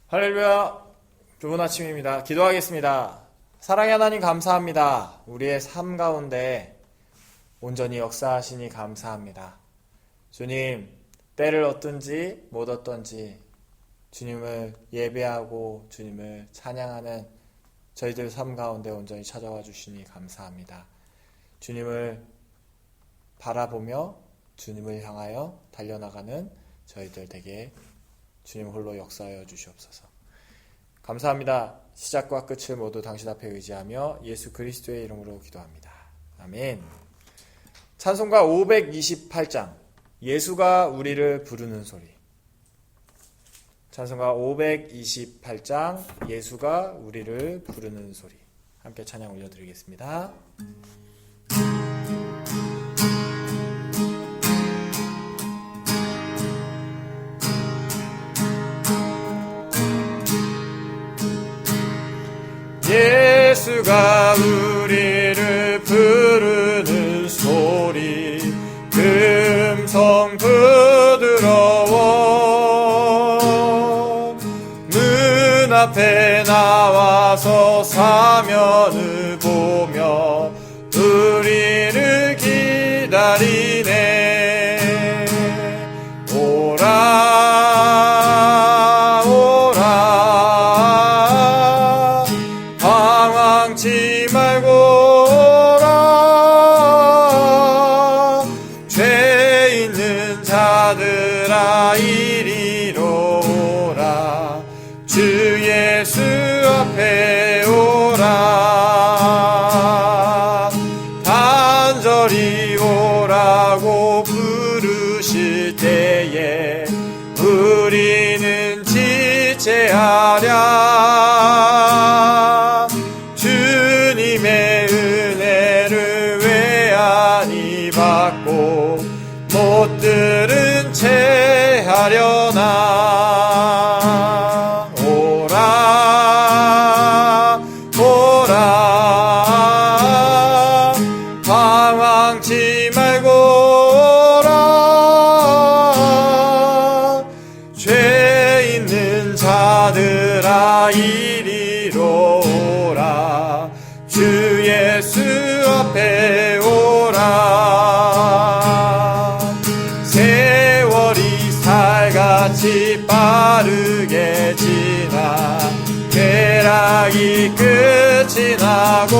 할렐루야. 좋은 아침입니다. 기도하겠습니다. 사랑의 하나님 감사합니다. 우리의 삶 가운데 온전히 역사하시니 감사합니다. 주님, 때를 얻든지 못 얻든지 주님을 예배하고 주님을 찬양하는 저희들 삶 가운데 온전히 찾아와 주시니 감사합니다. 주님을 바라보며 주님을 향하여 달려나가는 저희들 되게 주님 홀로 역사하여 주시옵소서. 감사합니다. 시작과 끝을 모두 당신 앞에 의지하며 예수 그리스도의 이름으로 기도합니다. 아멘. 찬송가 528장 예수가 우리를 부르는 소리. 찬송가 528장 예수가 우리를 부르는 소리. 함께 찬양 올려드리겠습니다. 예수가 우리를 부르는 소리 금성 부드러워 문 앞에 나와서 사면을 보며 우리를 기다리네. 오라 방황치 말고 오라. 죄 있는 자들아 이리로 오라. 주 예수 앞에 오라. 간절히 오라고 부르실 때에 우리는 지체하랴. 주님의 은혜를 왜 아니 받고 못 들은 채 하려나. 오라 오라 방황치 말고 오라. 죄 있는 자들아 이리로 오라. 주 예수 앞에 오라. 세월이 살같이 빠르게 지나 쾌락이 끝이 나고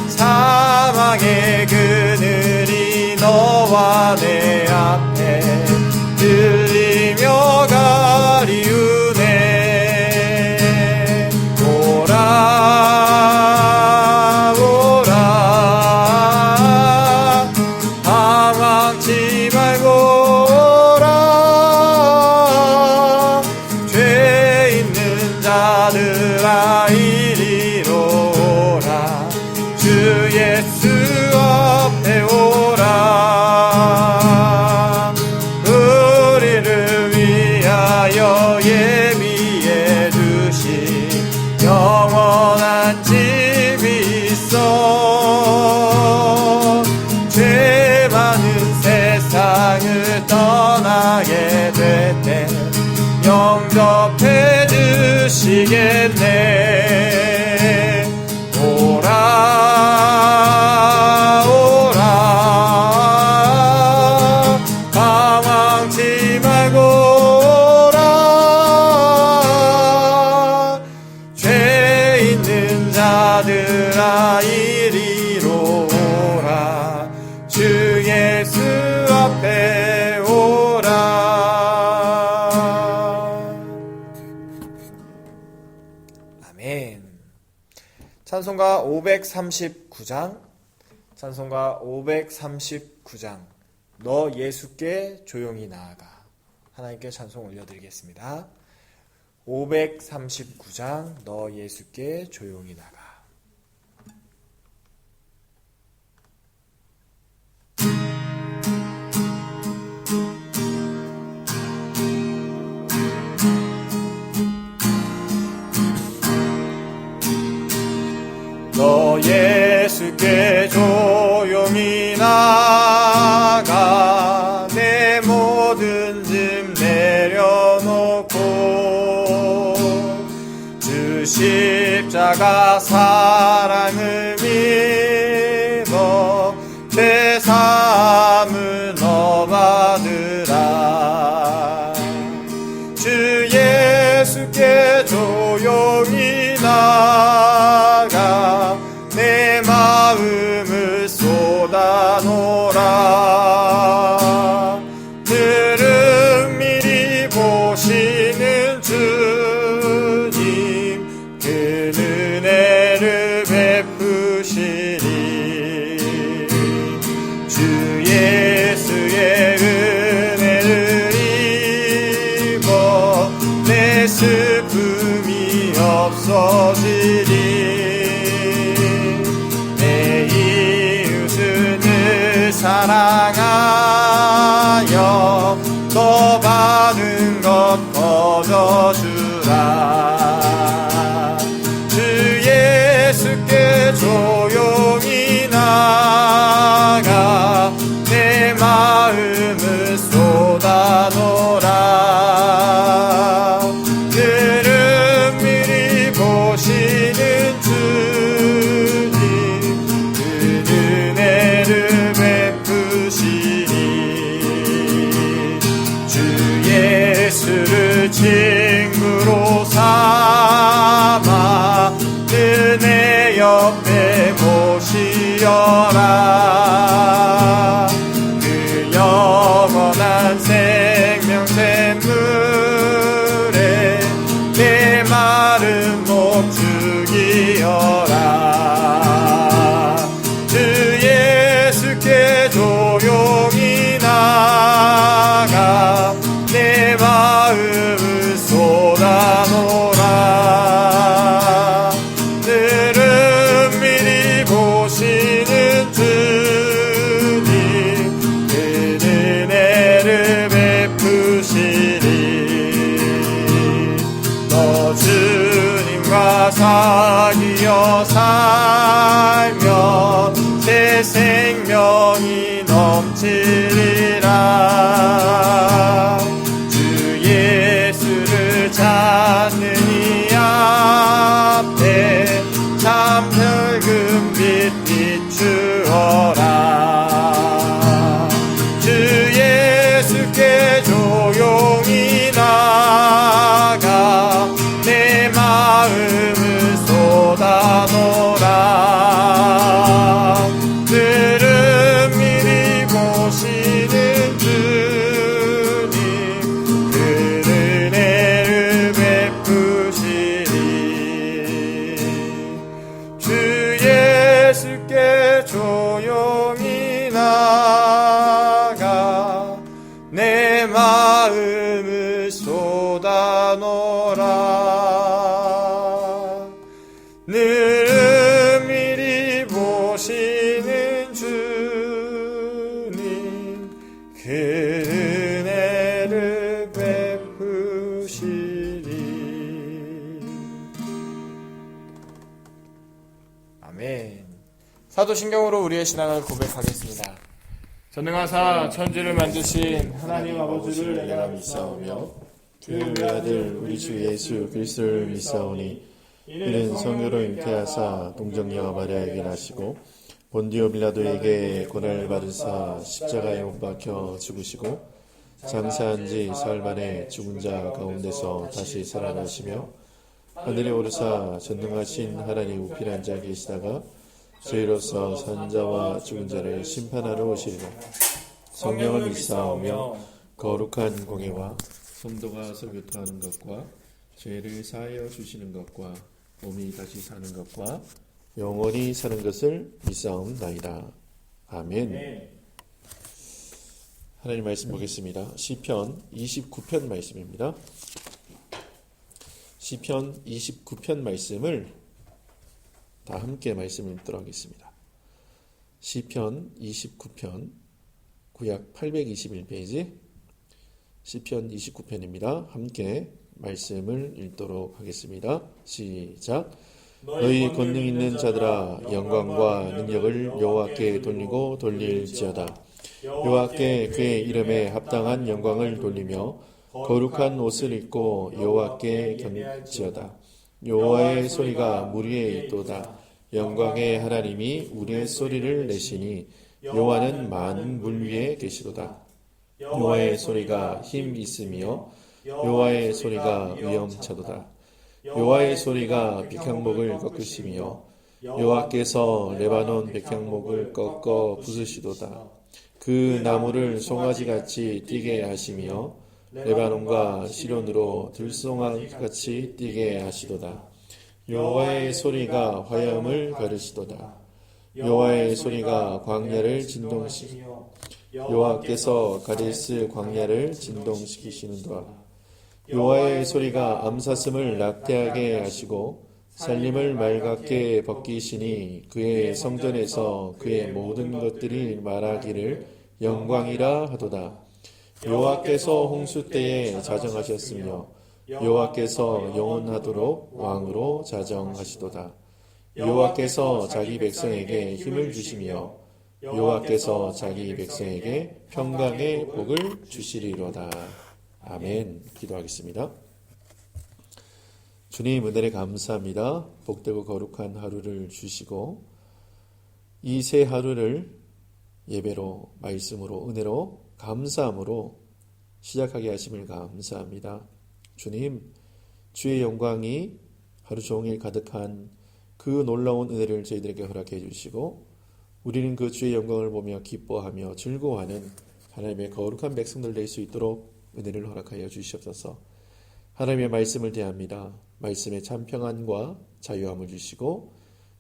사망의 그늘이 너와 내 앞에 들리며 가리우네. 오라 오라 방황치 말고 오라. 죄 있는 자들아 이리로 오라. 주 예수 앞에 오라. 우리를 위하여 예비해 두신 영원한 집이 있어. 죄 많은 세상을 떠나게 될 때 영접해 주시겠네. 오라 오라 방황치 말고 오라. 죄 있는 자들아 이리로 오라. 주 예수 앞에 오라. 아멘. 찬송가 539장 찬송가 539장 너 예수께 조용히 나아가. 하나님께 찬송 올려드리겠습니다. 539장 너 예수께 조용히 나가. 너 예수께 조용히 나가. 내 모든 짐 내려놓고 그 십자가 사랑을 믿어 내 삶을 너 받으라. 주 예수께 조용히 나가 내 마음을 쏟아놓으라. 들은 미리 보시는 주님 그 은혜를 베푸시니 주 예수의 은혜를 입어 내 슬픔이 없어지리. 내 이웃을 늘 사랑하여 너 받은 것 거저주라. 주 예수께 조용히 나가 내 마음을 쏟아놓으라. 들은 미리 보시는 주님 그 은혜를 베푸시니 주 예수를 친구로 삼아 늘 내 옆에 모시어라. 그 영원한 생명 샘물에 내 마른 목 죽이어라. 주 예수께 조용히 나가 내 마음을 쏟아놓으라. 들은 미리 보시는 주님 그 은혜를 베푸시니 너 주님과 사귀어 살면 새 생명이 넘치리라. 주 예수를 찾는 이 앞에 참 밝은 빛 비추어라. 주 예수께 조용히 나가 내 마음을 쏟아놓으라. 들은 미리 보시는 주님 그 은혜를 베푸시니 주 예수께 조용히 나가 내 마음을 쏟아놓으라. 늘 미리 보시는 주님 그 은혜를 베푸시니. 아멘. 사도신경으로 우리의 신앙을 고백하겠습니다. 전능하사 천지를 만드신 하나님 아버지를 내가 믿사오며 그 외아들 우리 주 예수 그리스도를 믿사오니 이는 성녀로 잉태하사 동정녀 마리아에게 나시고 본디오 빌라도에게 고난을 받으사 십자가에 못 박혀 죽으시고 장사한 지 사흘 만에 죽은 자 가운데서 다시 살아나시며 하늘에 오르사 전능하신 하나님 우편한 자 계시다가 저희로서 산자와 죽은 자를 심판하러 오시리라. 성령을 믿사오며 거룩한 공예와 성도가 설교하는 것과 죄를 사하여 주시는 것과 몸이 다시 사는 것과 영원히 사는 것을 믿사옵나이다. 아멘. 하나님 말씀 보겠습니다. 시편 29편 말씀입니다. 시편 29편 말씀을 다 함께 말씀을 읽도록 하겠습니다. 시편 29편 구약 821페이지 시편 29편입니다. 함께 말씀을 읽도록 하겠습니다. 시작. 너희 권능 있는 자들아 영광과 능력을 여호와께 돌리고 돌릴지어다. 여호와께 그의 이름에 합당한 영광을 돌리며 거룩한 옷을 입고 여호와께 경배할지어다. 여호와의 소리가 물 위에 있도다. 영광의 하나님이 우리의 소리를 내시니 여호와는 많은 물 위에 계시도다. 여호와의 소리가 힘 있으며 여호와의 소리가 위엄차도다. 여호와의 소리가 백향목을 꺾으시며 여호와께서 레바논 백향목을 꺾어 부수시도다. 그 나무를 송아지같이 뛰게 하시며 레바논과 시론으로 들송아지같이 뛰게 하시도다. 여호와의 소리가 화염을 가르시도다. 여호와의 소리가 광야를 진동시키며 여호와께서 가데스 광야를 진동시키시는도다. 여호와의 소리가 암사슴을 낙태하게 하시고 살림을 맑게 벗기시니 그의 성전에서 그의 모든 것들이 말하기를 영광이라 하도다. 여호와께서 홍수 때에 자정하셨으며 여호와께서 영원하도록 왕으로 자정하시도다. 여호와께서 자기 백성에게 힘을 주시며 여호와께서 자기 백성에게 평강의 복을 주시리로다. 아멘. 기도하겠습니다. 주님 은혜를 감사합니다. 복되고 거룩한 하루를 주시고 이 새 하루를 예배로 말씀으로 은혜로 감사함으로 시작하게 하심을 감사합니다. 주님, 주의 영광이 하루 종일 가득한 그 놀라운 은혜를 저희들에게 허락해 주시고 우리는 그 주의 영광을 보며 기뻐하며 즐거워하는 하나님의 거룩한 백성들 될 수 있도록 은혜를 허락하여 주시옵소서. 하나님의 말씀을 대합니다. 말씀의 참 평안과 자유함을 주시고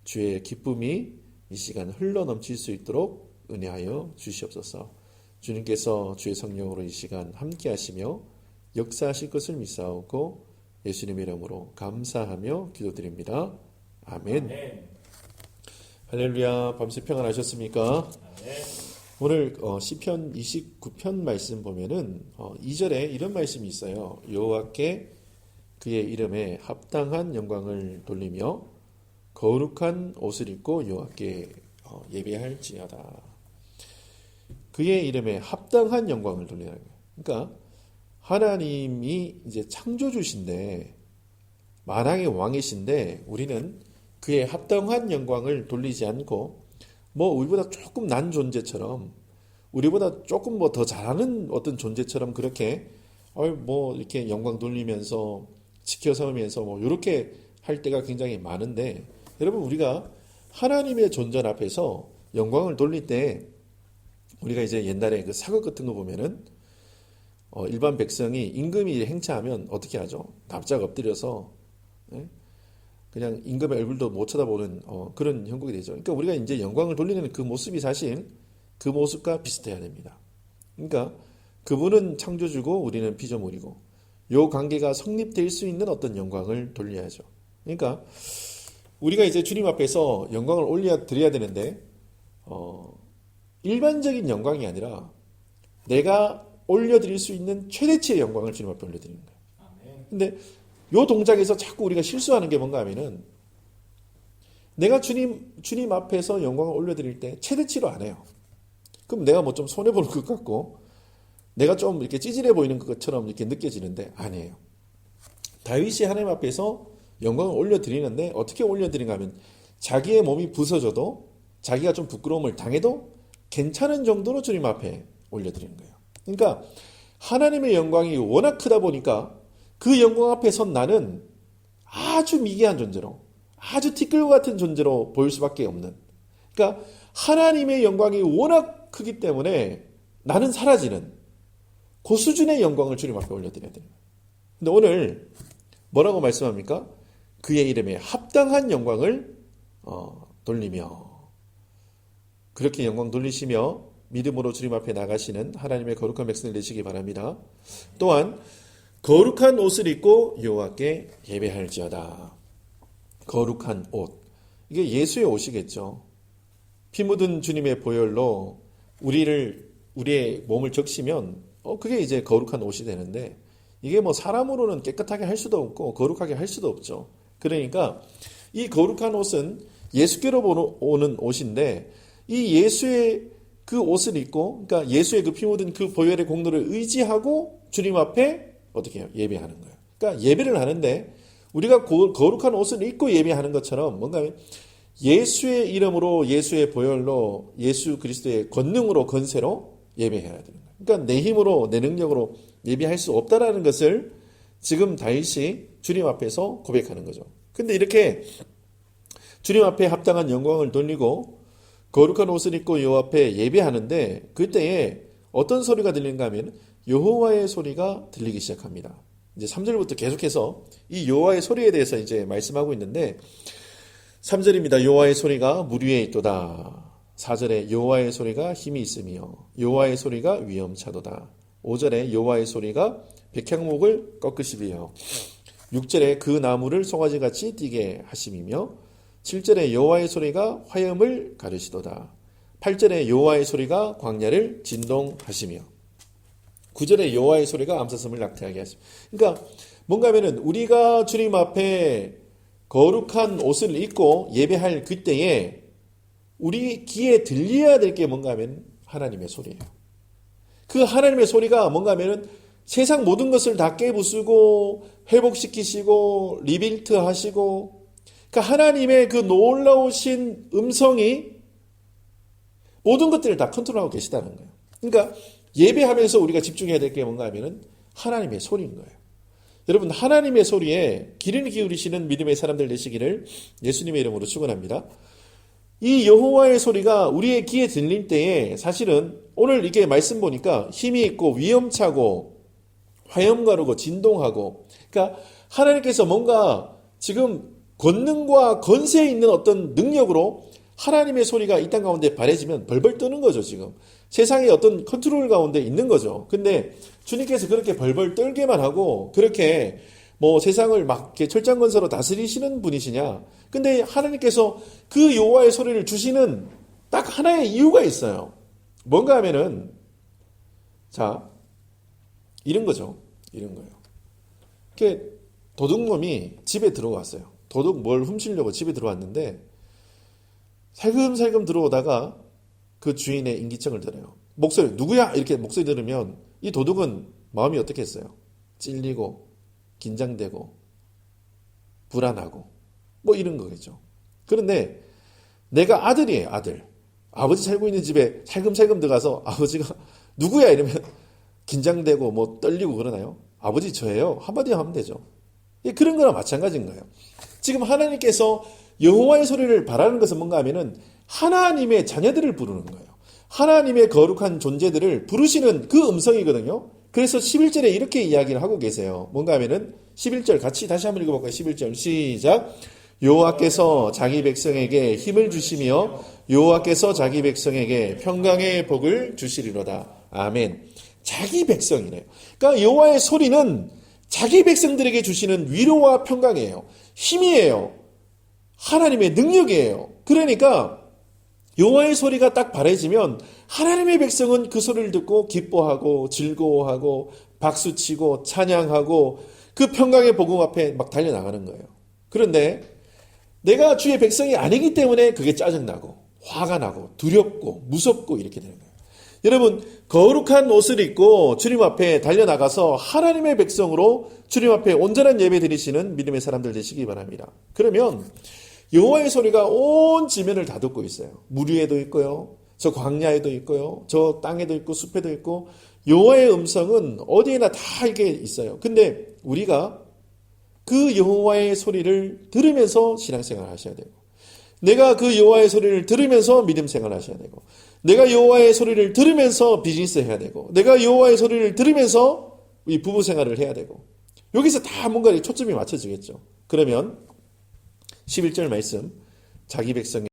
주의 기쁨이 이 시간 흘러넘칠 수 있도록 은혜하여 주시옵소서. 주님께서 주의 성령으로 이 시간 함께 하시며 역사하실 것을 믿사오고 예수님의 이름으로 감사하며 기도드립니다. 아멘. 할렐루야. 밤새 평안하셨습니까? 오늘 시편 29편 말씀 보면은 2절에 이런 말씀이 있어요. 여호와께 그의 이름에 합당한 영광을 돌리며 거룩한 옷을 입고 여호와께 예배할지어다. 그의 이름에 합당한 영광을 돌리는 거예요. 그러니까 하나님이 이제 창조주신데 만왕의 왕이신데 우리는 그의 합당한 영광을 돌리지 않고 우리보다 조금 난 존재처럼 우리보다 조금 더 잘하는 어떤 존재처럼 그렇게 이렇게 영광 돌리면서 지켜 세우면서 이렇게 할 때가 굉장히 많은데 여러분 우리가 하나님의 존전 앞에서 영광을 돌릴 때 우리가 이제 옛날에 그 사극 같은 거 보면은 일반 백성이 임금이 행차하면 어떻게 하죠? 납작 엎드려서 그냥 임금의 얼굴도 못 쳐다보는 그런 형국이 되죠. 그러니까 우리가 이제 영광을 돌리는 그 모습이 사실 그 모습과 비슷해야 됩니다. 그러니까 그분은 창조주고 우리는 피조물이고 요 관계가 성립될 수 있는 어떤 영광을 돌려야죠. 그러니까 우리가 이제 주님 앞에서 영광을 올려드려야 되는데 일반적인 영광이 아니라 내가 올려드릴 수 있는 최대치의 영광을 주님 앞에 올려드리는 거예요. 근데 요 동작에서 자꾸 우리가 실수하는 게 뭔가 하면은 내가 주님 앞에서 영광을 올려드릴 때 최대치로 안 해요. 그럼 내가 좀 손해보는 것 같고 내가 좀 이렇게 찌질해 보이는 것처럼 이렇게 느껴지는데 아니에요. 다윗이 하나님 앞에서 영광을 올려드리는데 어떻게 올려드리는가 하면 자기의 몸이 부서져도 자기가 좀 부끄러움을 당해도 괜찮은 정도로 주님 앞에 올려드리는 거예요. 그러니까 하나님의 영광이 워낙 크다 보니까 그 영광 앞에 선 나는 아주 미개한 존재로 아주 티끌과 같은 존재로 보일 수밖에 없는 그러니까 하나님의 영광이 워낙 크기 때문에 나는 사라지는 그 수준의 영광을 주님 앞에 올려드려야 돼요. 근데 오늘 뭐라고 말씀합니까? 그의 이름에 합당한 영광을 돌리며 그렇게 영광 돌리시며 믿음으로 주님 앞에 나가시는 하나님의 거룩한 백성을 되시기 바랍니다. 또한 거룩한 옷을 입고 여호와께 예배할지어다. 거룩한 옷. 이게 예수의 옷이겠죠. 피 묻은 주님의 보혈로 우리의 몸을 적시면 그게 이제 거룩한 옷이 되는데 이게 사람으로는 깨끗하게 할 수도 없고 거룩하게 할 수도 없죠. 그러니까 이 거룩한 옷은 예수께로 오는 옷인데 이 예수의 그 옷을 입고 그러니까 예수의 그 피 묻은 그 보혈의 공로를 의지하고 주님 앞에 어떻게 해요? 예배하는 거예요. 그러니까 예배를 하는데 우리가 거룩한 옷을 입고 예배하는 것처럼 뭔가 예수의 이름으로, 예수의 보혈로, 예수 그리스도의 권능으로, 권세로 예배해야 되는 거예요. 그러니까 내 힘으로, 내 능력으로 예배할 수 없다라는 것을 지금 다윗이 주님 앞에서 고백하는 거죠. 근데 이렇게 주님 앞에 합당한 영광을 돌리고 거룩한 옷을 입고 여호와 앞에 예배하는데 그때에 어떤 소리가 들리는가 하면 여호와의 소리가 들리기 시작합니다. 이제 3절부터 계속해서 이 여호와의 소리에 대해서 이제 말씀하고 있는데 3절입니다. 여호와의 소리가 물 위에 있도다. 4절에 여호와의 소리가 힘이 있으며 여호와의 소리가 위엄차도다. 5절에 여호와의 소리가 백향목을 꺾으시리요. 6절에 그 나무를 송아지같이 뛰게 하심이며 7절에 여호와의 소리가 화염을 가르시도다. 8절에 여호와의 소리가 광야를 진동하시며 9절에 여호와의 소리가 암사슴을 낙태하게 하시며 그러니까 뭔가 하면은 우리가 주님 앞에 거룩한 옷을 입고 예배할 그때에 우리 귀에 들려야 될 게 뭔가 하면 하나님의 소리예요. 그 하나님의 소리가 뭔가 하면은 세상 모든 것을 다 깨부수고 회복시키시고 리빌트 하시고 그 하나님의 그 놀라우신 음성이 모든 것들을 다 컨트롤하고 계시다는 거예요. 그러니까 예배하면서 우리가 집중해야 될 게 뭔가 하면은 하나님의 소리인 거예요. 여러분 하나님의 소리에 귀를 기울이시는 믿음의 사람들 되시기를 예수님의 이름으로 축원합니다. 이 여호와의 소리가 우리의 귀에 들릴 때에 사실은 오늘 이게 말씀 보니까 힘이 있고 위엄차고 화염 가르고 진동하고 그러니까 하나님께서 뭔가 지금 권능과 권세에 있는 어떤 능력으로 하나님의 소리가 이 땅 가운데 발해지면 벌벌 떠는 거죠. 지금 세상의 어떤 컨트롤 가운데 있는 거죠. 근데 주님께서 그렇게 벌벌 떨게만 하고 그렇게 뭐 세상을 막 이렇게 철장건설로 다스리시는 분이시냐? 근데 하나님께서 그 여호와의 소리를 주시는 딱 하나의 이유가 있어요. 뭔가 하면은 자 이런 거죠. 이런 거예요. 이렇게 도둑놈이 집에 들어왔어요. 도둑 뭘 훔치려고 집에 들어왔는데 살금살금 들어오다가 그 주인의 인기척을 들어요. 목소리 누구야? 이렇게 목소리 들으면 이 도둑은 마음이 어떻게 했어요? 찔리고 긴장되고 불안하고 뭐 이런 거겠죠. 그런데 내가 아들이에요. 아들. 아버지 살고 있는 집에 살금살금 들어가서 아버지가 누구야? 이러면 긴장되고 뭐 떨리고 그러나요? 아버지 저예요. 한마디 하면 되죠. 그런 거랑 마찬가지인 거예요. 지금 하나님께서 여호와의 소리를 바라는 것은 뭔가 하면은 하나님의 자녀들을 부르는 거예요. 하나님의 거룩한 존재들을 부르시는 그 음성이거든요. 그래서 11절에 이렇게 이야기를 하고 계세요. 뭔가 하면은 11절 같이 다시 한번 읽어볼까요? 11절 시작. 여호와께서 자기 백성에게 힘을 주시며 여호와께서 자기 백성에게 평강의 복을 주시리로다. 아멘. 자기 백성이래요. 그러니까 여호와의 소리는 자기 백성들에게 주시는 위로와 평강이에요. 힘이에요. 하나님의 능력이에요. 그러니까 여호와의 소리가 딱 발해지면 하나님의 백성은 그 소리를 듣고 기뻐하고 즐거워하고 박수치고 찬양하고 그 평강의 복음 앞에 막 달려나가는 거예요. 그런데 내가 주의 백성이 아니기 때문에 그게 짜증나고 화가 나고 두렵고 무섭고 이렇게 되는 거예요. 여러분 거룩한 옷을 입고 주님 앞에 달려나가서 하나님의 백성으로 주님 앞에 온전한 예배 드리시는 믿음의 사람들 되시기 바랍니다. 그러면 여호와의 소리가 온 지면을 다 듣고 있어요. 물 위에도 있고요. 저 광야에도 있고요. 저 땅에도 있고 숲에도 있고 여호와의 음성은 어디에나 다 이게 있어요. 근데 우리가 그 여호와의 소리를 들으면서 신앙생활을 하셔야 되고 내가 그 여호와의 소리를 들으면서 믿음 생활을 하셔야 되고 내가 여호와의 소리를 들으면서 비즈니스 해야 되고 내가 여호와의 소리를 들으면서 이 부부 생활을 해야 되고 여기서 다 뭔가 초점이 맞춰지겠죠. 그러면 11절 말씀 자기 백성의